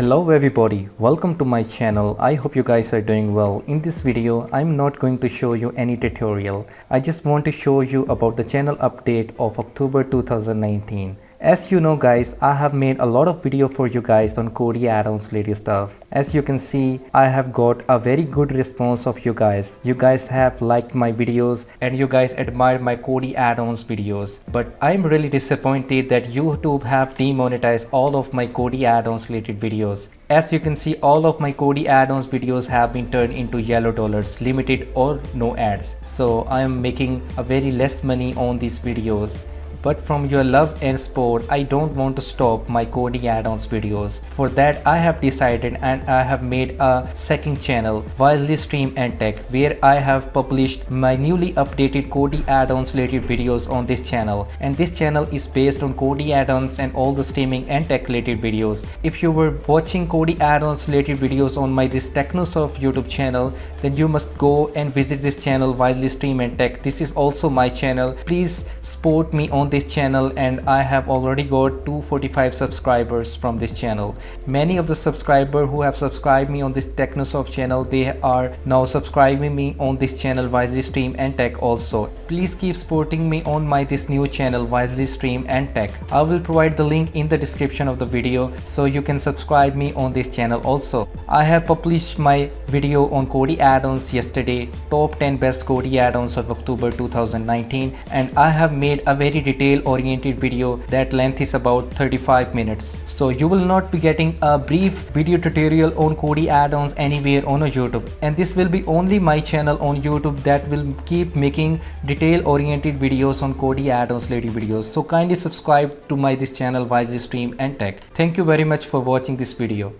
Hello everybody, welcome to my channel. I hope you guys are doing well. In this video, I'm not going to show you any tutorial. I just want to show you about the channel update of October 2019. As you know guys, I have made a lot of video for you guys on Kodi add-ons related stuff. As you can see, I have got a very good response of you guys. You guys have liked my videos and you guys admired my Kodi add-ons videos. But I'm really disappointed that YouTube have demonetized all of my Kodi add-ons related videos. As you can see, all of my Kodi add-ons videos have been turned into yellow dollars, limited or no ads. So I am making a very less money on these videos. But from your love and support, I don't want to stop my Kodi add-ons videos. For that, I have decided and I have made a second channel, Wisely Stream and Tech, where I have published my newly updated Kodi add-ons related videos on this channel. And this channel is based on Kodi add-ons and all the streaming and tech related videos. If you were watching Kodi add-ons related videos on my this Techno YouTube channel, then you must go and visit this channel, Wisely Stream and Tech. This is also my channel. Please support me on this channel, and I have already got 245 subscribers from this channel. Many of the subscribers who have subscribed me on this Technosoft channel, they are now subscribing me on this channel Wisely Stream and Tech also. Please keep supporting me on my this new channel Wisely Stream and Tech. I will provide the link in the description of the video so you can subscribe me on this channel also. I have published my video on Kodi add-ons yesterday, top 10 best Kodi add-ons of October 2019, and I have made a very detailed oriented video that length is about 35 minutes. So you will not be getting a brief video tutorial on Kodi add-ons anywhere on YouTube, and this will be only my channel on YouTube that will keep making detail oriented videos on Kodi add-ons related videos. So kindly subscribe to my this channel Wisely Stream and Tech. Thank you very much for watching this video.